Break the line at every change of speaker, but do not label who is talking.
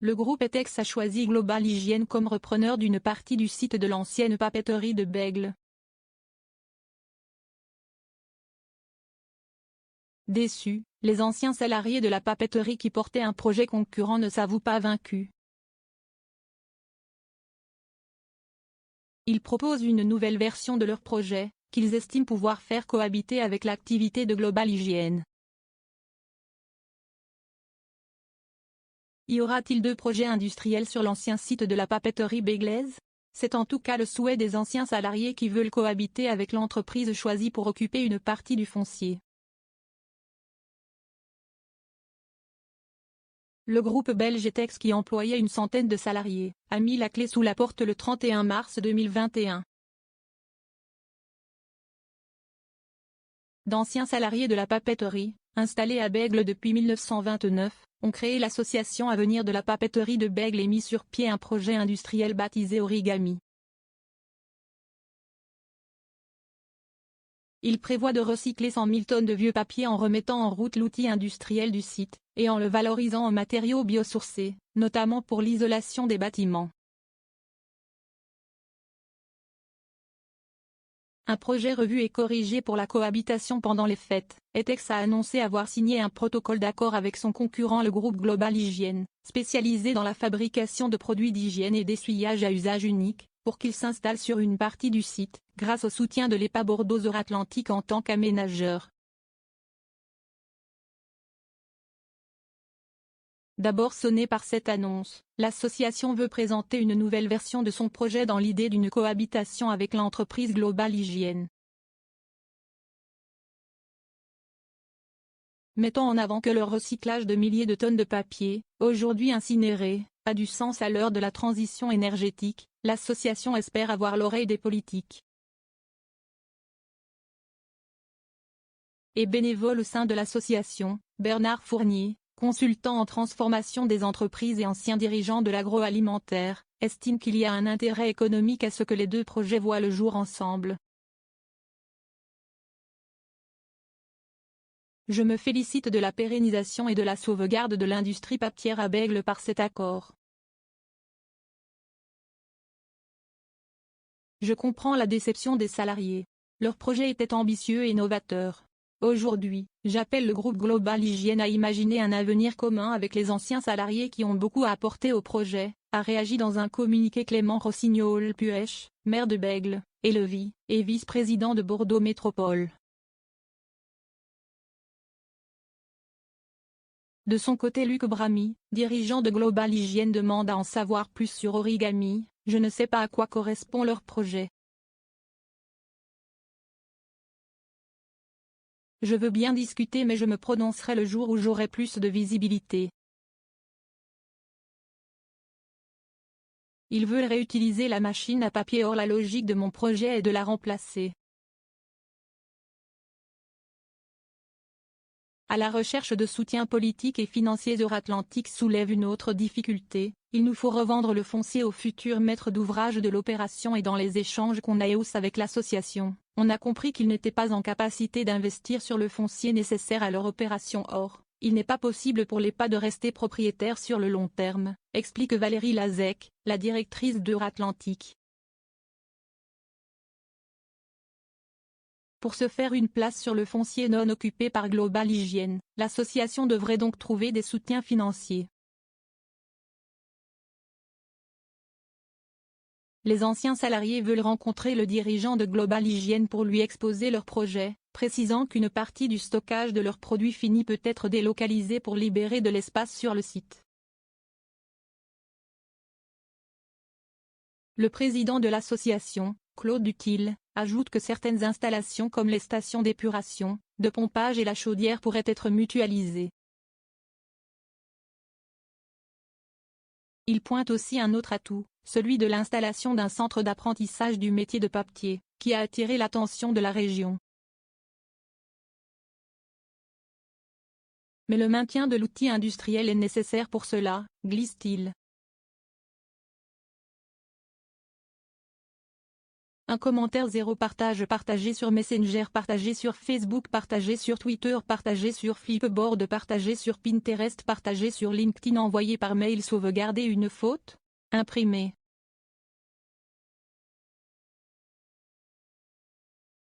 Le groupe Etex a choisi Global Hygiene comme repreneur d'une partie du site de l'ancienne papeterie de Bègles. Déçus, les anciens salariés de la papeterie qui portaient un projet concurrent ne s'avouent pas vaincus. Ils proposent une nouvelle version de leur projet, qu'ils estiment pouvoir faire cohabiter avec l'activité de Global Hygiene. Y aura-t-il 2 projets industriels sur l'ancien site de la papeterie béglaise? C'est en tout cas le souhait des anciens salariés qui veulent cohabiter avec l'entreprise choisie pour occuper une partie du foncier. Le groupe belge Etex, qui employait une centaine de salariés, a mis la clé sous la porte le 31 mars 2021. D'anciens salariés de la papeterie, installés à Bègles depuis 1929, ont créé l'association Avenir de la papeterie de Bègles et mis sur pied un projet industriel baptisé Origami. Il prévoit de recycler 100 000 tonnes de vieux papier en remettant en route l'outil industriel du site, et en le valorisant en matériaux biosourcés, notamment pour l'isolation des bâtiments. Un projet revu et corrigé pour la cohabitation pendant les fêtes. Etex a annoncé avoir signé un protocole d'accord avec son concurrent le groupe Global Hygiene, spécialisé dans la fabrication de produits d'hygiène et d'essuyage à usage unique, pour qu'il s'installe sur une partie du site, grâce au soutien de l'EPA Bordeaux-Euratlantique en tant qu'aménageur. D'abord sonné par cette annonce, l'association veut présenter une nouvelle version de son projet dans l'idée d'une cohabitation avec l'entreprise Global Hygiene. Mettant en avant que le recyclage de milliers de tonnes de papier, aujourd'hui incinéré, a du sens à l'heure de la transition énergétique, l'association espère avoir l'oreille des politiques et bénévoles au sein de l'association. Bernard Fournier, consultant en transformation des entreprises et ancien dirigeant de l'agroalimentaire, estime qu'il y a un intérêt économique à ce que les 2 projets voient le jour ensemble. Je me félicite de la pérennisation et de la sauvegarde de l'industrie papière à Bègles par cet accord. Je comprends la déception des salariés. Leur projet était ambitieux et novateur. Aujourd'hui, j'appelle le groupe Global Hygiene à imaginer un avenir commun avec les anciens salariés qui ont beaucoup apporté au projet, a réagi dans un communiqué Clément Rossignol-Puech, maire de Bègles, et Lévis, et vice-président de Bordeaux Métropole. De son côté, Luc Bramy, dirigeant de Global Hygiene, demande à en savoir plus sur Origami. Je ne sais pas à quoi correspond leur projet. Je veux bien discuter, mais je me prononcerai le jour où j'aurai plus de visibilité. Ils veulent réutiliser la machine à papier, or la logique de mon projet est de la remplacer. À la recherche de soutien politique et financier, Euratlantique soulève une autre difficulté: il nous faut revendre le foncier au futur maître d'ouvrage de l'opération, et dans les échanges qu'on a eus avec l'association, on a compris qu'ils n'étaient pas en capacité d'investir sur le foncier nécessaire à leur opération. Or, il n'est pas possible pour l'EPA de rester propriétaire sur le long terme, explique Valérie Lazec, la directrice d'Euratlantique. Pour se faire une place sur le foncier non occupé par Global Hygiene, l'association devrait donc trouver des soutiens financiers. Les anciens salariés veulent rencontrer le dirigeant de Global Hygiene pour lui exposer leur projet, précisant qu'une partie du stockage de leurs produits finis peut être délocalisée pour libérer de l'espace sur le site. Le président de l'association, Claude Dutil, ajoute que certaines installations comme les stations d'épuration, de pompage et la chaudière pourraient être mutualisées. Il pointe aussi un autre atout, celui de l'installation d'un centre d'apprentissage du métier de papetier, qui a attiré l'attention de la région. Mais le maintien de l'outil industriel est nécessaire pour cela, glisse-t-il. Un commentaire 0 partage partagé sur Messenger, partagé sur Facebook, partagé sur Twitter, partagé sur Flipboard, partagé sur Pinterest, partagé sur LinkedIn, envoyé par mail, sauvegarder une faute, imprimer.